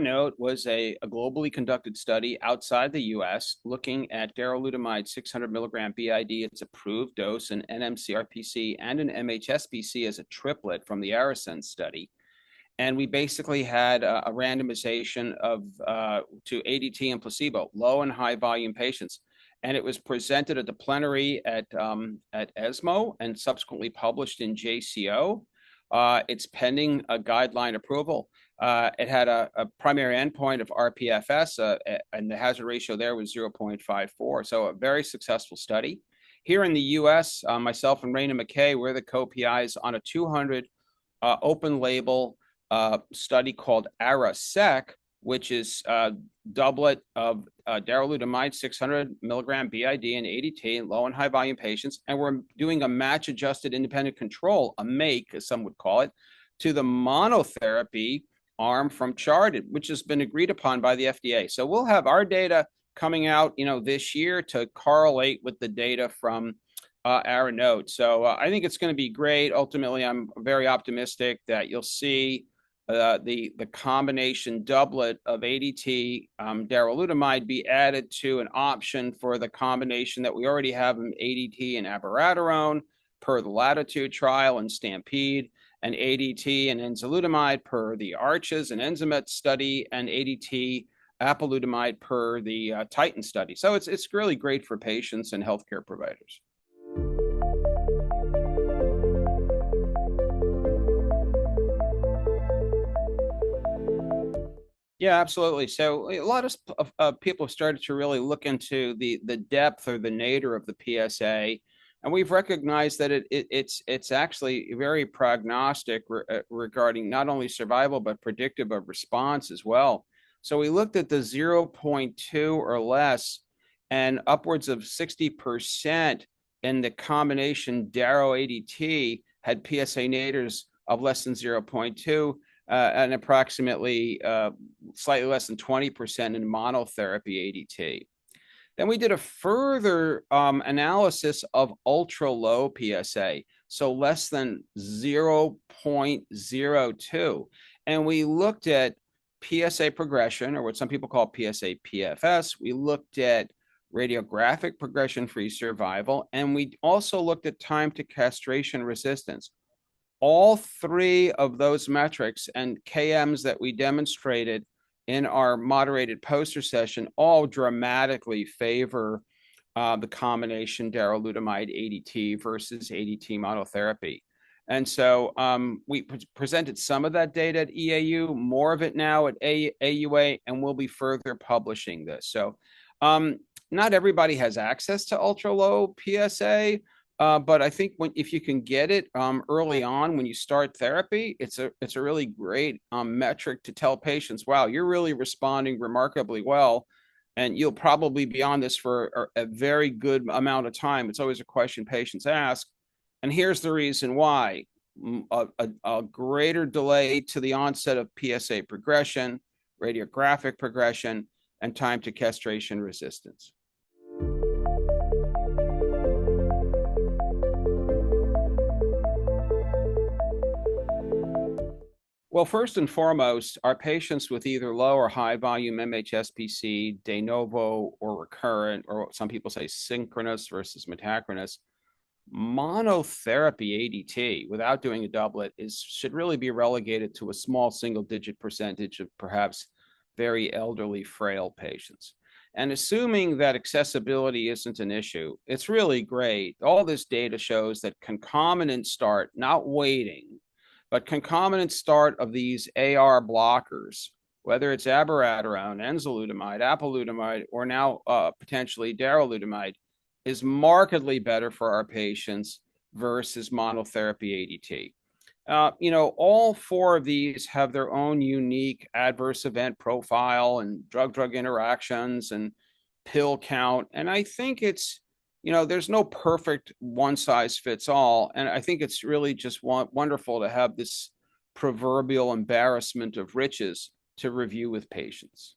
ARANOTE was a globally conducted study outside the US looking at darolutamide 600 milligram BID, its approved dose in NMCRPC and an MHSPC as a triplet from the ARASENS study. And we basically had a randomization of to ADT and placebo, low and high volume patients. And it was presented at the plenary at ESMO and subsequently published in JCO. It's pending a guideline approval. It had a primary endpoint of rPFS, and the hazard ratio there was 0.54. So a very successful study. Here in the US, myself and Raina McKay, we're the co-PIs on a 200 open label study called ARASEC, which is a doublet of darolutamide 600 milligram BID and ADT in low and high volume patients. And we're doing a match adjusted independent control, a MAKE, as some would call it, to the monotherapy arm from CHARTED, which has been agreed upon by the FDA. So we'll have our data coming out, this year to correlate with the data from ARANOTE. So I think it's going to be great. Ultimately, I'm very optimistic that you'll see the combination doublet of ADT darolutamide be added to an option for the combination that we already have in ADT and abiraterone per the Latitude trial and Stampede, and ADT and enzalutamide per the Arches and Enzamet study, and ADT apalutamide per the Titan study. So it's really great for patients and healthcare providers. Yeah, absolutely. So a lot of people have started to really look into the depth or the nadir of the PSA, and we've recognized that it's actually very prognostic regarding not only survival but predictive of response as well. So we looked at the 0.2 or less, and upwards of 60% in the combination Daro ADT had PSA nadirs of less than 0.2. And approximately slightly less than 20% in monotherapy ADT. Then we did a further analysis of ultra low PSA, so less than 0.02. And we looked at PSA progression, or what some people call PSA PFS. We looked at radiographic progression-free survival, and we also looked at time to castration resistance. All three of those metrics and KMs that we demonstrated in our moderated poster session all dramatically favor the combination darolutamide ADT versus ADT monotherapy. And so we presented some of that data at EAU, more of it now at AUA, and we'll be further publishing this. So not everybody has access to ultra low PSA. But I think if you can get it early on when you start therapy, it's a really great metric to tell patients, wow, you're really responding remarkably well, and you'll probably be on this for a very good amount of time. It's always a question patients ask, and here's the reason why. A greater delay to the onset of PSA progression, radiographic progression, and time to castration resistance. Well, first and foremost, our patients with either low or high volume MHSPC, de novo or recurrent, or what some people say synchronous versus metachronous, monotherapy ADT without doing a doublet should really be relegated to a small single-digit percentage of perhaps very elderly, frail patients. And assuming that accessibility isn't an issue, it's really great. All this data shows that concomitant start, not waiting, but concomitant start of these AR blockers, whether it's abiraterone, enzalutamide, apalutamide, or now potentially darolutamide, is markedly better for our patients versus monotherapy ADT. All four of these have their own unique adverse event profile and drug-drug interactions and pill count. And I think it's, there's no perfect one size fits all. And I think it's really just wonderful to have this proverbial embarrassment of riches to review with patients.